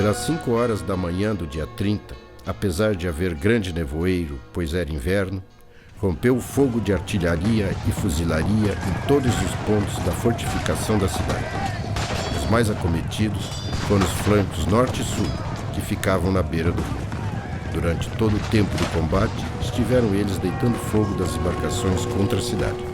Pelas 5 horas da manhã do dia 30, apesar de haver grande nevoeiro, pois era inverno, rompeu o fogo de artilharia e fuzilaria em todos os pontos da fortificação da cidade. Os mais acometidos foram os flancos norte e sul, que ficavam na beira do rio. Durante todo o tempo do combate, estiveram eles deitando fogo das embarcações contra a cidade.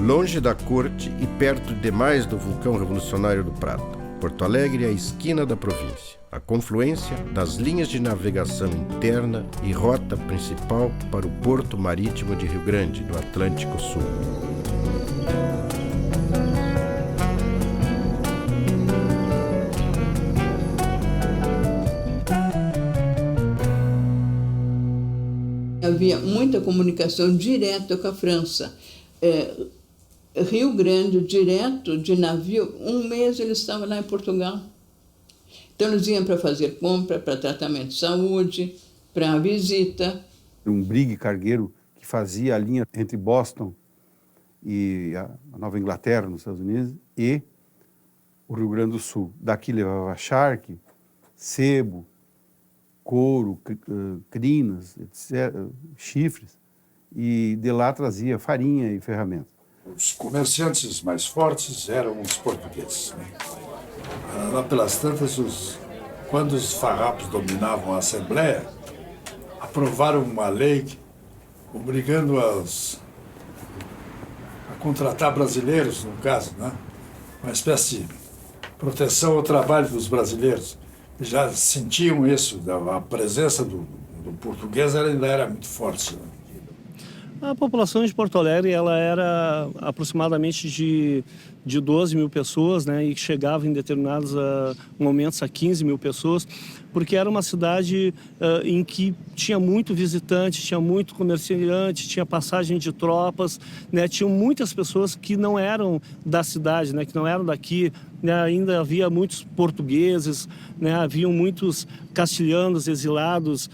Longe da corte e perto demais do vulcão revolucionário do Prata, Porto Alegre é a esquina da província, a confluência das linhas de navegação interna e rota principal para o porto marítimo de Rio Grande, no Atlântico Sul. Havia muita comunicação direta com a França. Rio Grande, direto de navio, 1 mês eles estavam lá em Portugal. Então eles iam para fazer compra, para tratamento de saúde, para visita. Um brigue cargueiro que fazia a linha entre Boston e a Nova Inglaterra, nos Estados Unidos, e o Rio Grande do Sul. Daqui levava charque, sebo, couro, crinas, etc., chifres, e de lá trazia farinha e ferramentas. Os comerciantes mais fortes eram os portugueses. Lá pelas tantas, quando os farrapos dominavam a Assembleia, aprovaram uma lei obrigando a contratar brasileiros, no caso, né? Uma espécie de proteção ao trabalho dos brasileiros. Já sentiam isso, a presença do português ainda era muito forte. A população de Porto Alegre ela era aproximadamente de 12 mil pessoas, né, e chegava em determinados momentos a 15 mil pessoas, porque era uma cidade em que tinha muito visitante, tinha muito comerciante, tinha passagem de tropas, né, tinham muitas pessoas que não eram da cidade, né, que não eram daqui, né, ainda havia muitos portugueses, né, haviam muitos castilhanos exilados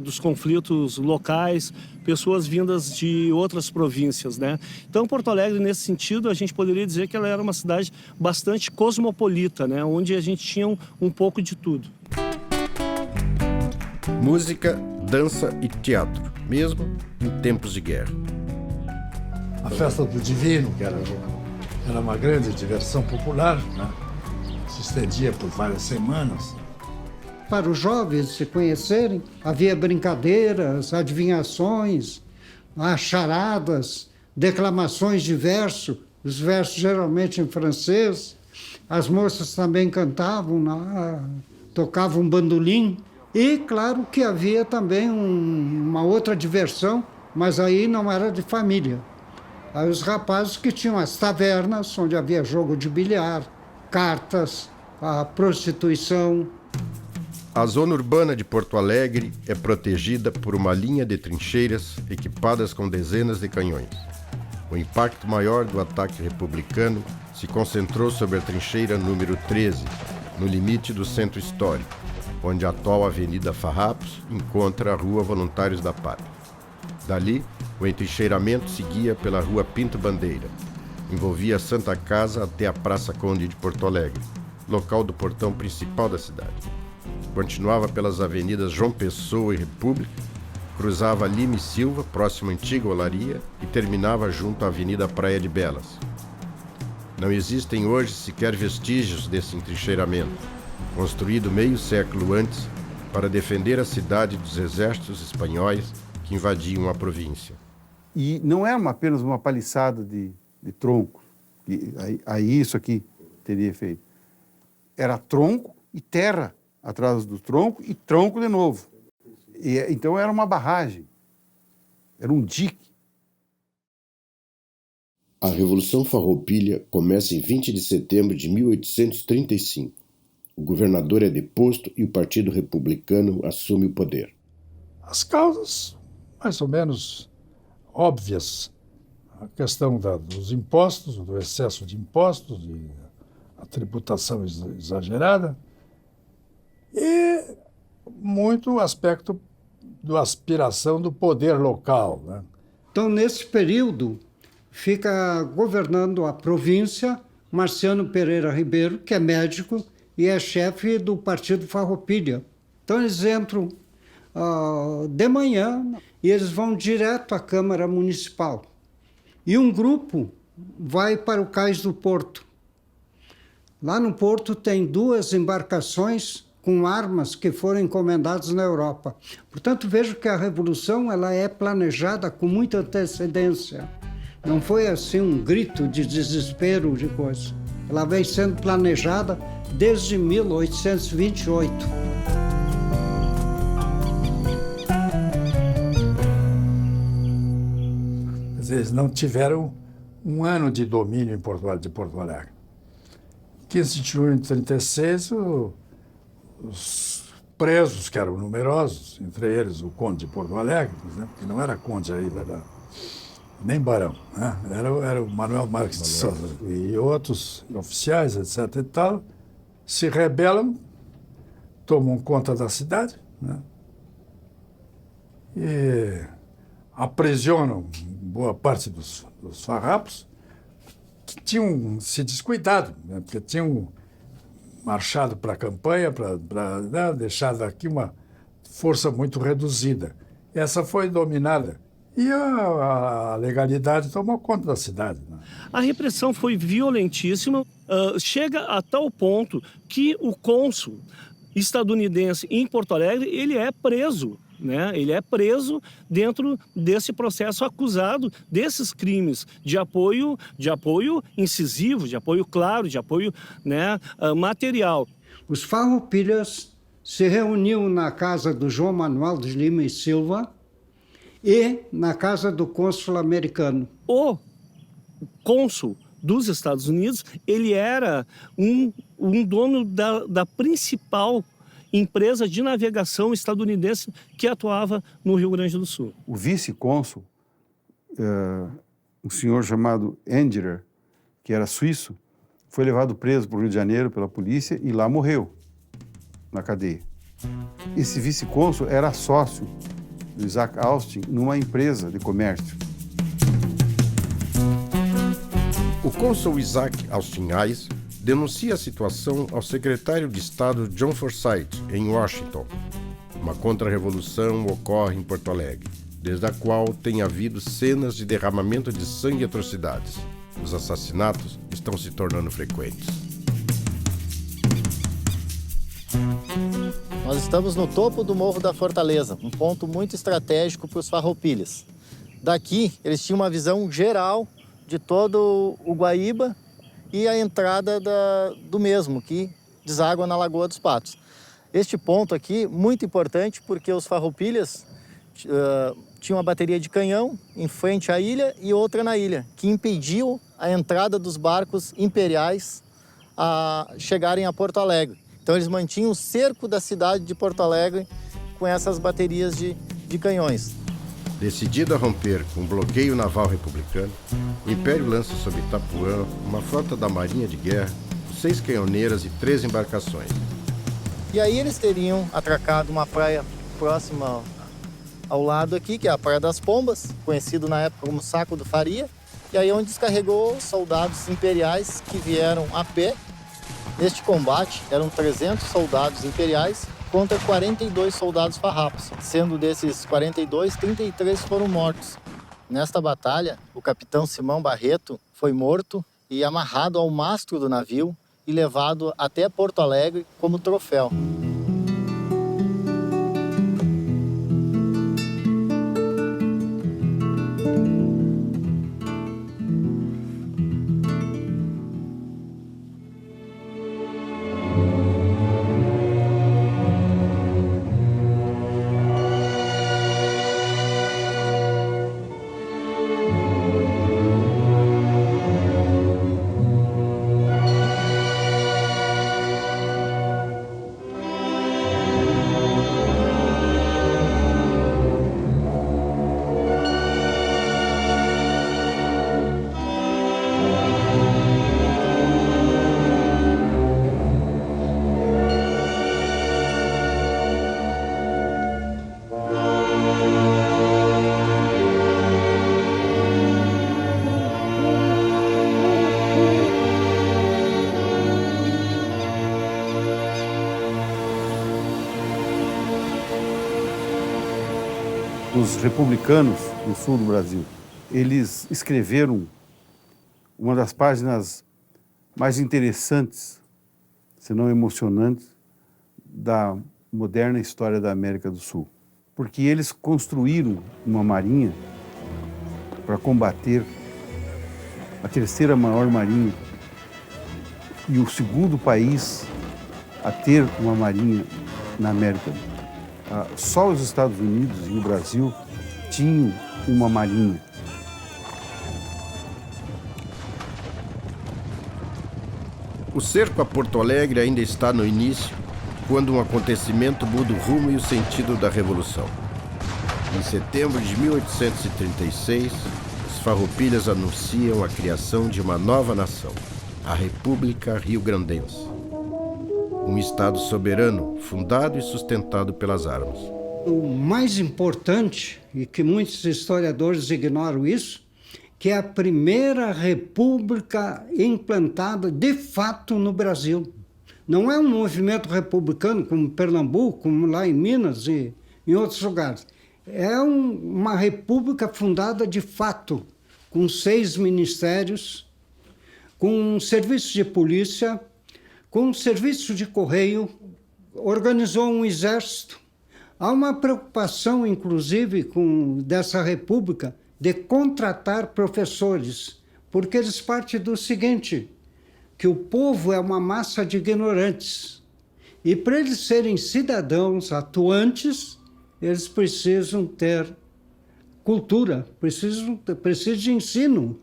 dos conflitos locais, pessoas vindas de outras províncias, né? Então, Porto Alegre, nesse sentido, a gente poderia dizer que ela era uma cidade bastante cosmopolita, né? Onde a gente tinha um pouco de tudo. Música, dança e teatro, mesmo em tempos de guerra. A festa do Divino, que era uma grande diversão popular, né? Se estendia por várias semanas. Para os jovens se conhecerem, havia brincadeiras, adivinhações, charadas, declamações de verso, os versos geralmente em francês. As moças também cantavam, tocavam bandolim. E, claro, que havia também uma outra diversão, mas aí não era de família. Aí os rapazes que tinham as tavernas, onde havia jogo de bilhar, cartas, a prostituição. A zona urbana de Porto Alegre é protegida por uma linha de trincheiras equipadas com dezenas de canhões. O impacto maior do ataque republicano se concentrou sobre a trincheira número 13, no limite do centro histórico, onde a atual Avenida Farrapos encontra a Rua Voluntários da Pátria. Dali, o entrincheiramento seguia pela Rua Pinto Bandeira. Envolvia a Santa Casa até a Praça Conde de Porto Alegre, local do portão principal da cidade. Continuava pelas avenidas João Pessoa e República, cruzava Lima e Silva, próximo à antiga Olaria, e terminava junto à Avenida Praia de Belas. Não existem hoje sequer vestígios desse entrincheiramento, construído meio século antes para defender a cidade dos exércitos espanhóis que invadiam a província. E não era apenas uma paliçada de tronco, aí isso aqui teria efeito. Era tronco e terra atrás do tronco e tronco de novo. Então era uma barragem, era um dique. A Revolução Farroupilha começa em 20 de setembro de 1835. O governador é deposto e o Partido Republicano assume o poder. As causas, mais ou menos óbvias, a questão dos impostos, do excesso de impostos, a tributação exagerada, e muito o aspecto da aspiração do poder local, né? Então, nesse período, fica governando a província Marciano Pereira Ribeiro, que é médico e é chefe do Partido Farroupilha. Então, eles entram de manhã e eles vão direto à Câmara Municipal. E um grupo vai para o Cais do Porto. Lá no Porto tem 2 embarcações com armas que foram encomendadas na Europa. Portanto, vejo que a Revolução ela é planejada com muita antecedência. Não foi assim um grito de desespero de coisa. Ela vem sendo planejada desde 1828. Quer dizer, eles não tiveram um ano de domínio de Porto Alegre. Em 15 de junho de 1936, os presos, que eram numerosos, entre eles o conde de Porto Alegre, por exemplo, que não era conde ainda, nem barão, né? Era o Manuel Marques de Souza, e outros oficiais, etc. e tal, se rebelam, tomam conta da cidade, né? E aprisionam boa parte dos farrapos, que tinham se descuidado, né? Porque tinham marchado para a campanha, para deixar aqui uma força muito reduzida. Essa foi dominada e a legalidade tomou conta da cidade, né? A repressão foi violentíssima, chega a tal ponto que o cônsul estadunidense em Porto Alegre, ele é preso, né? Ele é preso dentro desse processo, acusado desses crimes de apoio incisivo, de apoio claro, de apoio, né, material. Os farroupilhas se reuniam na casa do João Manuel de Lima e Silva e na casa do cônsul americano. O cônsul dos Estados Unidos, ele era um dono da principal empresa de navegação estadunidense que atuava no Rio Grande do Sul. O vice-cônsul, um senhor chamado Enderer, que era suíço, foi levado preso para o Rio de Janeiro pela polícia e lá morreu, na cadeia. Esse vice-cônsul era sócio do Isaac Austin numa empresa de comércio. O cônsul Isaac Austin Hayes denuncia a situação ao secretário de Estado John Forsyth, em Washington. Uma contra-revolução ocorre em Porto Alegre, desde a qual tem havido cenas de derramamento de sangue e atrocidades. Os assassinatos estão se tornando frequentes. Nós estamos no topo do Morro da Fortaleza, um ponto muito estratégico para os farroupilhas. Daqui, eles tinham uma visão geral de todo o Guaíba e a entrada do mesmo, que deságua na Lagoa dos Patos. Este ponto aqui, muito importante, porque os farroupilhas tinham uma bateria de canhão em frente à ilha e outra na ilha, que impediu a entrada dos barcos imperiais a chegarem a Porto Alegre. Então eles mantinham o cerco da cidade de Porto Alegre com essas baterias de canhões. Decidido a romper com o bloqueio naval republicano, o Império lança sob Itapuã uma frota da Marinha de Guerra, 6 canhoneiras e 3 embarcações. E aí eles teriam atracado uma praia próxima ao lado aqui, que é a Praia das Pombas, conhecido na época como Saco do Faria, e aí onde descarregou soldados imperiais que vieram a pé. Neste combate eram 300 soldados imperiais contra 42 soldados farrapos, sendo desses 42, 33 foram mortos. Nesta batalha, o capitão Simão Barreto foi morto e amarrado ao mastro do navio e levado até Porto Alegre como troféu. dos republicanos no sul do Brasil. Eles escreveram uma das páginas mais interessantes, se não emocionantes, da moderna história da América do Sul. Porque eles construíram uma marinha para combater a terceira maior marinha e o segundo país a ter uma marinha na América. Só os Estados Unidos e o Brasil tinham uma marinha. O cerco a Porto Alegre ainda está no início, quando um acontecimento muda o rumo e o sentido da Revolução. Em setembro de 1836, os farroupilhas anunciam a criação de uma nova nação, a República Rio-Grandense. Um Estado soberano, fundado e sustentado pelas armas. O mais importante, e que muitos historiadores ignoram isso, que é a primeira república implantada de fato no Brasil. Não é um movimento republicano como Pernambuco, como lá em Minas e em outros lugares. É uma república fundada de fato, com 6 ministérios, com um serviço de polícia, com um serviço de correio, organizou um exército. Há uma preocupação, inclusive, dessa república de contratar professores, porque eles partem do seguinte, que o povo é uma massa de ignorantes. E para eles serem cidadãos atuantes, eles precisam ter cultura, precisam de ensino.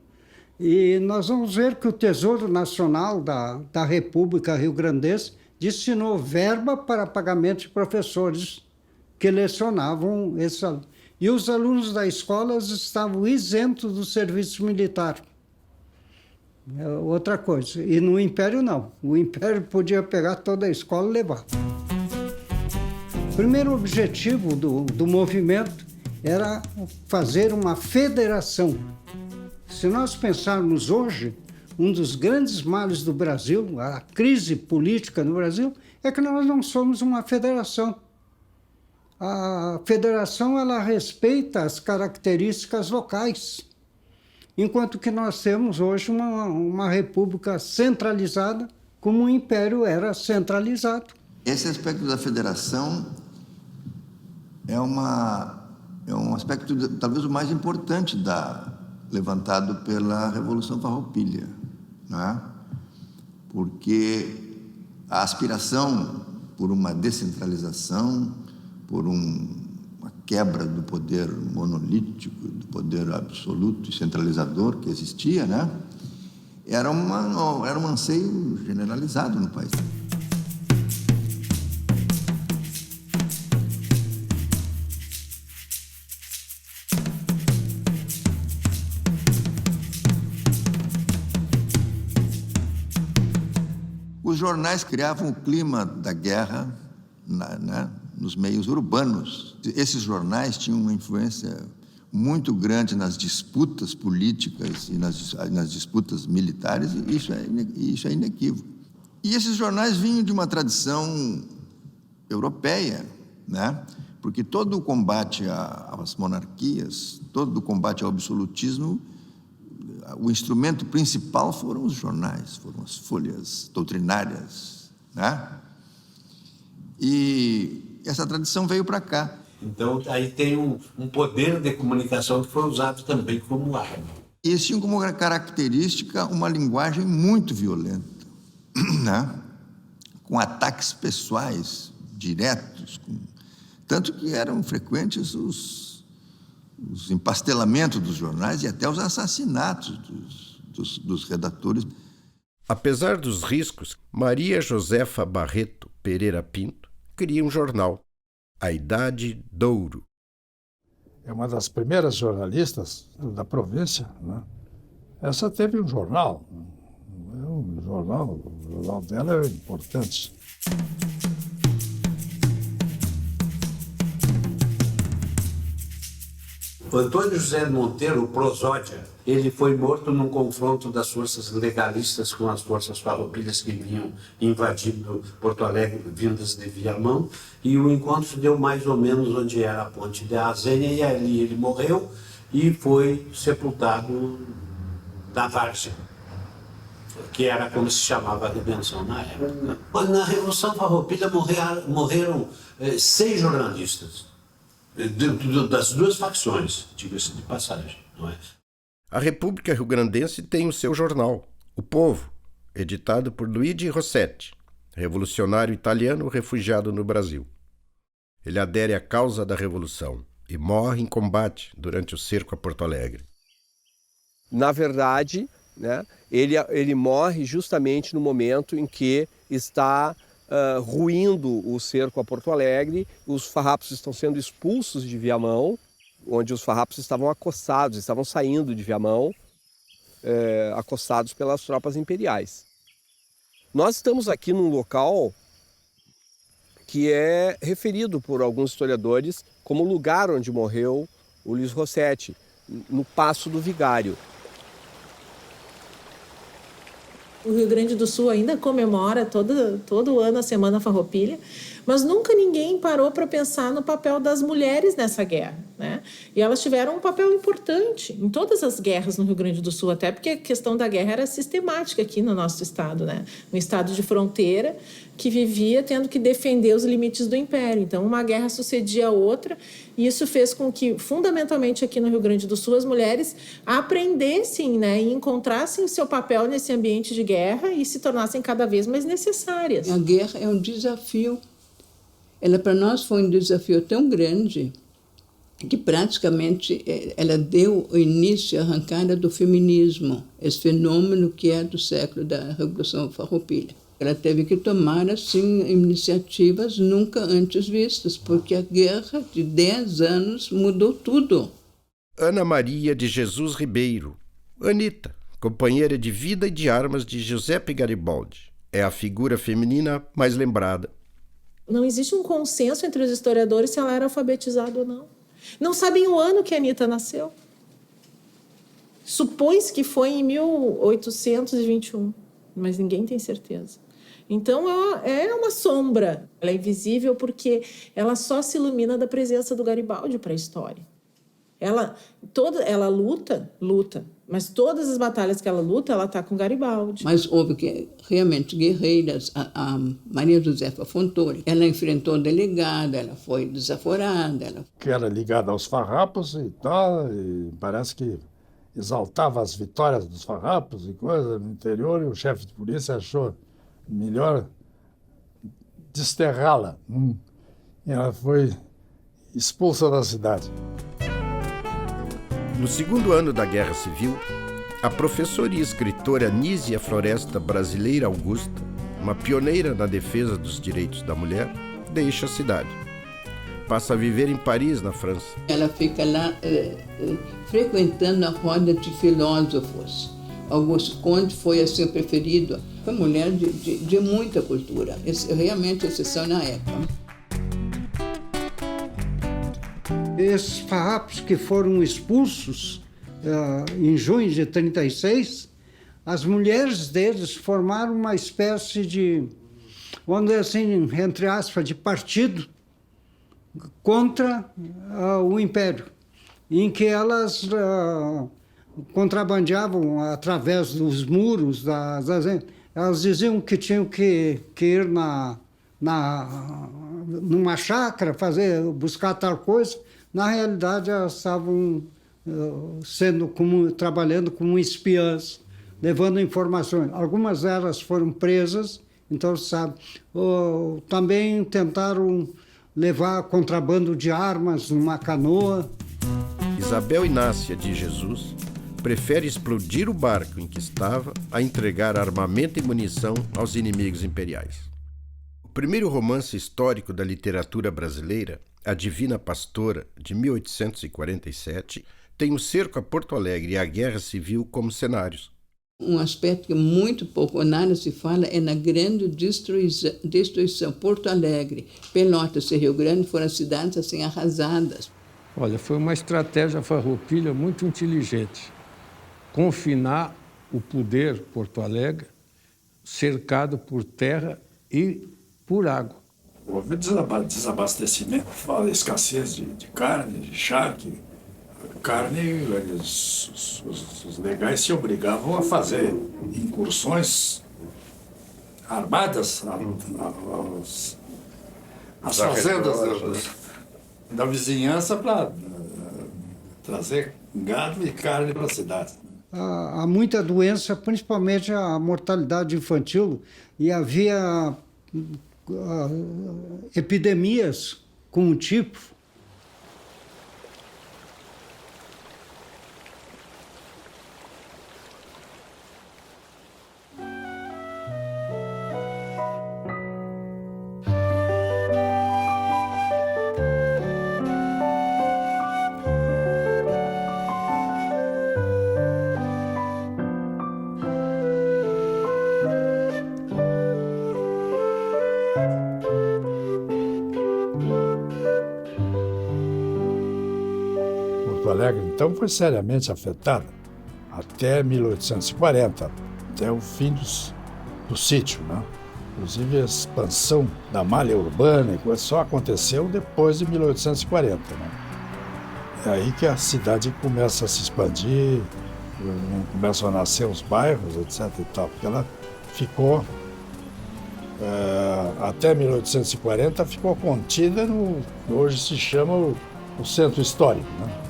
E nós vamos ver que o Tesouro Nacional da República Rio-Grandense destinou verba para pagamento de professores que lecionavam esses alunos. E os alunos da escola estavam isentos do serviço militar. É outra coisa. E no Império, não. O Império podia pegar toda a escola e levar. O primeiro objetivo do movimento era fazer uma federação. Se nós pensarmos hoje, um dos grandes males do Brasil, a crise política no Brasil, é que nós não somos uma federação. A federação, ela respeita as características locais, enquanto que nós temos hoje uma república centralizada, como o Império era centralizado. Esse aspecto da federação é um aspecto talvez o mais importante levantado pela Revolução Farroupilha, né? Porque a aspiração por uma descentralização, por uma quebra do poder monolítico, do poder absoluto e centralizador que existia, né? Era um anseio generalizado no país. Os jornais criavam o clima da guerra, nos meios urbanos. Esses jornais tinham uma influência muito grande nas disputas políticas e nas disputas militares, e isso é inequívoco. E esses jornais vinham de uma tradição europeia, né? Porque todo o combate às monarquias, todo o combate ao absolutismo, o instrumento principal foram os jornais, foram as folhas doutrinárias, né? E essa tradição veio para cá. Então, aí tem um poder de comunicação que foi usado também como arma. E eles tinham como característica uma linguagem muito violenta, né? Com ataques pessoais diretos, tanto que eram frequentes os empastelamentos dos jornais e até os assassinatos dos redatores. Apesar dos riscos, Maria Josefa Barreto Pereira Pinto cria um jornal, A Idade d'Ouro. É uma das primeiras jornalistas da província, né? Essa teve um jornal. O jornal dela é importante. O Antônio José Monteiro, o prosódia, ele foi morto num confronto das forças legalistas com as forças farroupilhas que vinham invadindo Porto Alegre, vindas de Viamão, e o encontro deu mais ou menos onde era a ponte de Azênia, e ali ele morreu e foi sepultado na Várzea, que era como se chamava a redenção na época. Mas na Revolução Farroupilha morreram 6 jornalistas, das duas facções, diga-se de passagem, não é? A República Rio-Grandense tem o seu jornal, O Povo, editado por Luigi Rossetti, revolucionário italiano refugiado no Brasil. Ele adere à causa da Revolução e morre em combate durante o cerco a Porto Alegre. Na verdade, né, ele morre justamente no momento em que está ruindo o cerco a Porto Alegre, os farrapos estão sendo expulsos de Viamão, onde os farrapos estavam acossados, estavam saindo de Viamão, acossados pelas tropas imperiais. Nós estamos aqui num local que é referido por alguns historiadores como o lugar onde morreu o Luiz Rossetti, no Passo do Vigário. O Rio Grande do Sul ainda comemora todo ano a Semana Farroupilha, mas nunca ninguém parou para pensar no papel das mulheres nessa guerra, né? E elas tiveram um papel importante em todas as guerras no Rio Grande do Sul, até porque a questão da guerra era sistemática aqui no nosso estado, né? Um estado de fronteira que vivia tendo que defender os limites do Império. Então, uma guerra sucedia a outra, e isso fez com que, fundamentalmente aqui no Rio Grande do Sul, as mulheres aprendessem, né, e encontrassem o seu papel nesse ambiente de guerra e se tornassem cada vez mais necessárias. A guerra é um desafio. Ela, para nós, foi um desafio tão grande que praticamente ela deu o início à arrancada do feminismo, esse fenômeno que é do século da Revolução Farroupilha. Ela teve que tomar, assim, iniciativas nunca antes vistas, porque a guerra de 10 anos mudou tudo. Ana Maria de Jesus Ribeiro, Anita, companheira de vida e de armas de Giuseppe Garibaldi, é a figura feminina mais lembrada. Não existe um consenso entre os historiadores se ela era alfabetizada ou não. Não sabem o ano que a Anita nasceu. Supõe-se que foi em 1821, mas ninguém tem certeza. Então, é uma sombra. Ela é invisível porque ela só se ilumina da presença do Garibaldi para a história. Ela luta, mas todas as batalhas que ela luta, ela está com Garibaldi. Mas houve realmente guerreiras. A Maria Josefa Fontoura, ela enfrentou delegada, ela foi desaforada. Que era ligada aos farrapos e tal, e parece que exaltava as vitórias dos farrapos e coisa no interior, e o chefe de polícia achou melhor desterrá-la. E ela foi expulsa da cidade. No segundo ano da Guerra Civil, a professora e escritora Nísia Floresta Brasileira Augusta, uma pioneira na defesa dos direitos da mulher, deixa a cidade. Passa a viver em Paris, na França. Ela fica lá frequentando a roda de filósofos. Augusto Conde foi assim o preferido. Foi mulher de muita cultura, realmente exceção na época. Esses farrapos que foram expulsos em junho de 1936, as mulheres deles formaram uma espécie de, vamos dizer assim, entre aspas, de partido contra o Império, em que elas contrabandeavam através dos muros, elas diziam que tinham que ir numa chácara, buscar tal coisa. Na realidade, elas estavam trabalhando como espiãs, levando informações. Algumas delas foram presas, então, sabe, também tentaram levar contrabando de armas numa canoa. Isabel Inácia de Jesus prefere explodir o barco em que estava a entregar armamento e munição aos inimigos imperiais. O primeiro romance histórico da literatura brasileira, A Divina Pastora, de 1847, tem o cerco a Porto Alegre e a Guerra Civil como cenários. Um aspecto que muito pouco, nada se fala, é na grande destruição. Porto Alegre, Pelotas e Rio Grande foram cidades assim arrasadas. Olha, foi uma estratégia farroupilha muito inteligente. Confinar o poder Porto Alegre cercado por terra e por água. Houve desabastecimento, escassez de carne, de charque. Carne, os legais se obrigavam a fazer incursões armadas às fazendas da vizinhança para trazer gado e carne para a cidade. Há muita doença, principalmente a mortalidade infantil, e havia epidemias com o tipo. Porto Alegre, então, foi seriamente afetada até 1840, até o fim do sítio, né? Inclusive, a expansão da malha urbana só aconteceu depois de 1840, né? É aí que a cidade começa a se expandir, começam a nascer os bairros, etc. e tal, porque ela ficou, até 1840, ficou contida no que hoje se chama o centro histórico, né?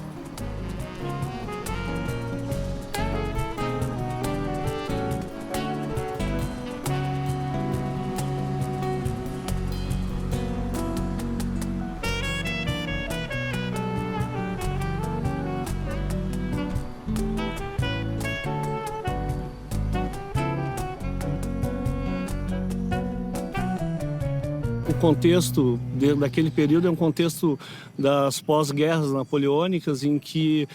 O contexto daquele período é um contexto das pós-guerras napoleônicas, em que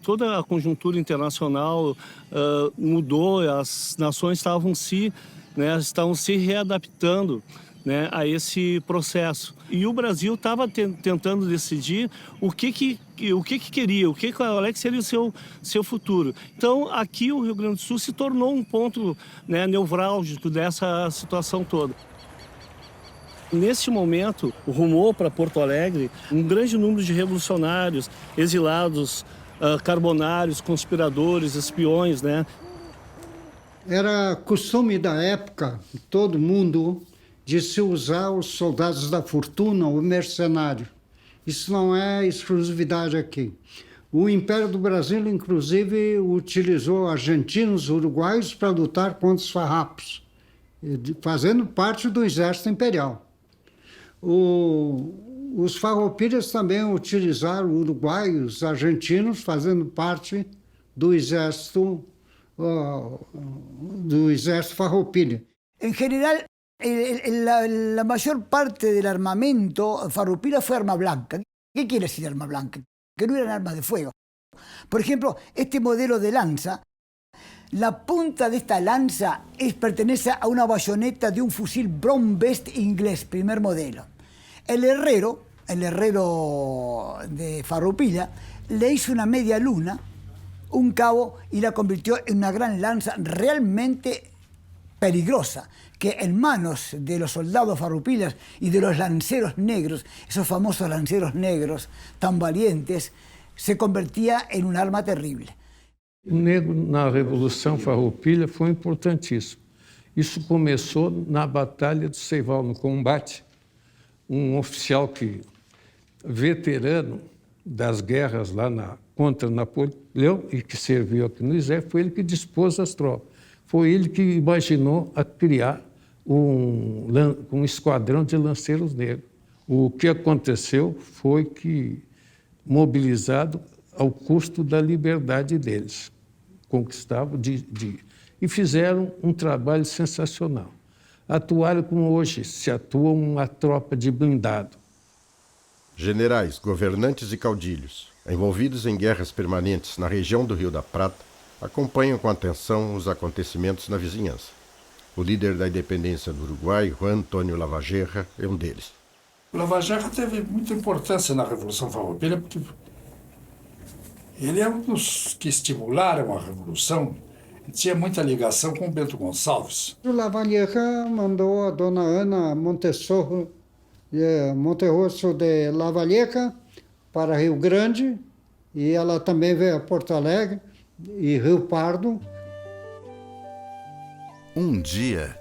toda a conjuntura internacional mudou, as nações estavam se readaptando, né, a esse processo. E o Brasil estava tentando decidir o que queria, qual é que seria o seu futuro. Então, aqui o Rio Grande do Sul se tornou um ponto, né, nevrálgico dessa situação toda. Neste momento, rumou para Porto Alegre um grande número de revolucionários, exilados, carbonários, conspiradores, espiões, né? Era costume da época, todo mundo, de se usar os soldados da fortuna, o mercenário. Isso não é exclusividade aqui. O Império do Brasil, inclusive, utilizou argentinos, uruguaios para lutar contra os farrapos, fazendo parte do exército imperial. Os farroupilhas também utilizaram uruguaios, argentinos, fazendo parte do exército farroupilha. En general, la mayor parte del armamento farroupilha fue arma blanca. ¿Qué quiere decir arma blanca? Que no eran armas de fuego. Por ejemplo, este modelo de lanza, la punta de esta lanza pertenece a una bayoneta de un fusil Brown Best inglés, primer modelo. El herrero de Farroupilha, le hizo una media luna, un cabo, y la convirtió en una gran lanza realmente peligrosa, que en manos de los soldados farroupilhas y de los lanceros negros, esos famosos lanceros negros tan valientes, se convertía en un arma terrible. O negro na Revolução Farroupilha foi importantíssimo. Isso começou na Batalha de Seival, no combate. Um oficial veterano das guerras lá contra Napoleão e que serviu aqui no exército, foi ele que dispôs as tropas. Foi ele que imaginou a criar um esquadrão de lanceiros negros. O que aconteceu foi que, mobilizado ao custo da liberdade deles, conquistavam e fizeram um trabalho sensacional. Atuaram como hoje se atua uma tropa de blindado. Generais, governantes e caudilhos, envolvidos em guerras permanentes na região do Rio da Prata, acompanham com atenção os acontecimentos na vizinhança. O líder da independência do Uruguai, Juan Antônio Lavalleja, é um deles. O Lava-Jato teve muita importância na Revolução Farroupilha, porque ele é um dos que estimularam a Revolução. Ele tinha muita ligação com o Bento Gonçalves. O Lavalleja mandou a dona Ana Monterosso de Lavalleja para Rio Grande, e ela também veio a Porto Alegre e Rio Pardo. Um dia,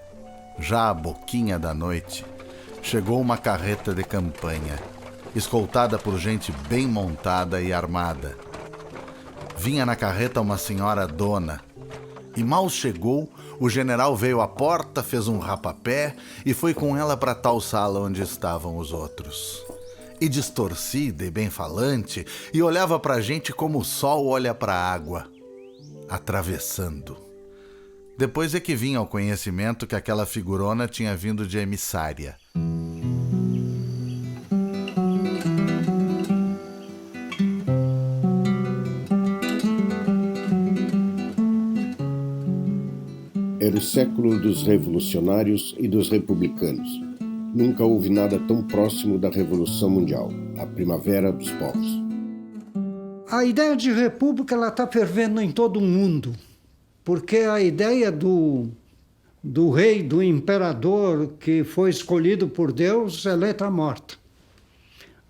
já à boquinha da noite, chegou uma carreta de campanha, escoltada por gente bem montada e armada. Vinha na carreta uma senhora dona, e mal chegou, o general veio à porta, fez um rapapé e foi com ela para tal sala onde estavam os outros. E distorcida e bem falante, e olhava para a gente como o sol olha para a água, atravessando. Depois é que vinha ao conhecimento que aquela figurona tinha vindo de emissária. Era o século dos revolucionários e dos republicanos. Nunca houve nada tão próximo da Revolução Mundial, a primavera dos povos. A ideia de república está fervendo em todo o mundo, porque a ideia do rei, do imperador que foi escolhido por Deus, ela está morta.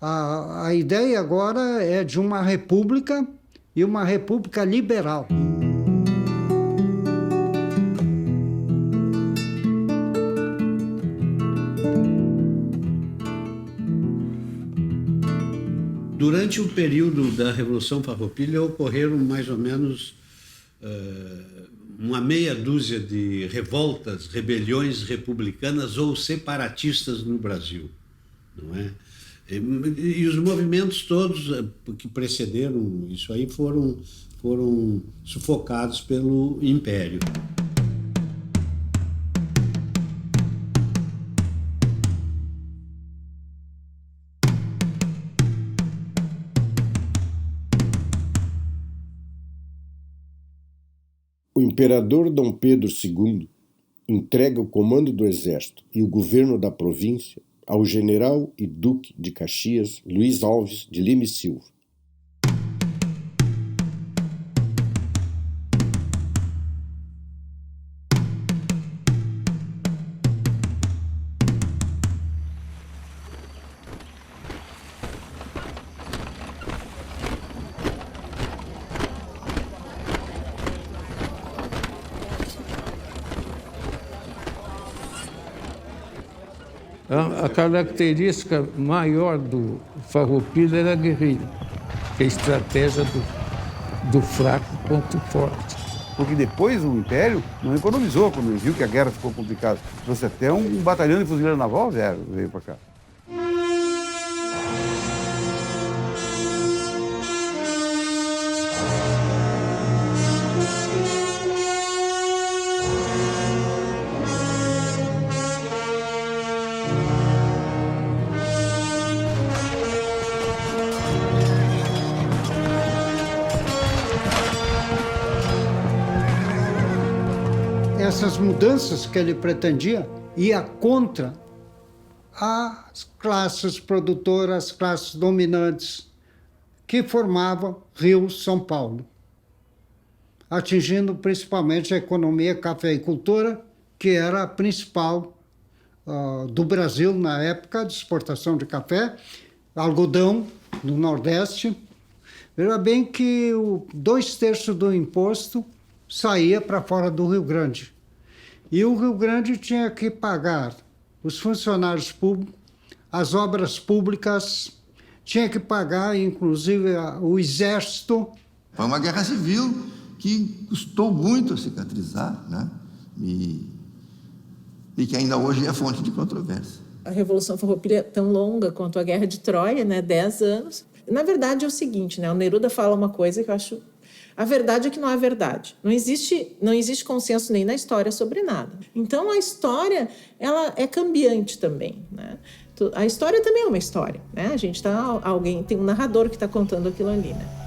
A ideia agora é de uma república, e uma república liberal. Durante o período da Revolução Farroupilha ocorreram mais ou menos uma meia dúzia de revoltas, rebeliões republicanas ou separatistas no Brasil, não é? E os movimentos todos que precederam isso aí foram sufocados pelo Império. O imperador Dom Pedro II entrega o comando do exército e o governo da província ao general e duque de Caxias, Luiz Alves de Lima e Silva. A característica maior do Farroupilha era a guerrilha, que é a estratégia do fraco contra o forte. Porque depois o Império não economizou quando viu que a guerra ficou complicada. Trouxe até um batalhão de fuzileiro naval veio para cá. Essas mudanças que ele pretendia ia contra as classes produtoras, as classes dominantes que formavam Rio-São Paulo, atingindo principalmente a economia cafeicultora, que era a principal do Brasil na época de exportação de café, algodão do Nordeste. Veja bem que 2/3 do imposto saía para fora do Rio Grande. E o Rio Grande tinha que pagar os funcionários públicos, as obras públicas, tinha que pagar, inclusive, o exército. Foi uma guerra civil que custou muito a cicatrizar, né? E que ainda hoje é fonte de controvérsia. A Revolução Farroupilha é tão longa quanto a Guerra de Troia, né? 10 anos. Na verdade, é o seguinte, né? O Neruda fala uma coisa que eu acho... A verdade é que não há verdade. Não existe consenso nem na história sobre nada. Então, a história ela é cambiante também, né? A história também é uma história, né? Alguém tem um narrador que está contando aquilo ali, né?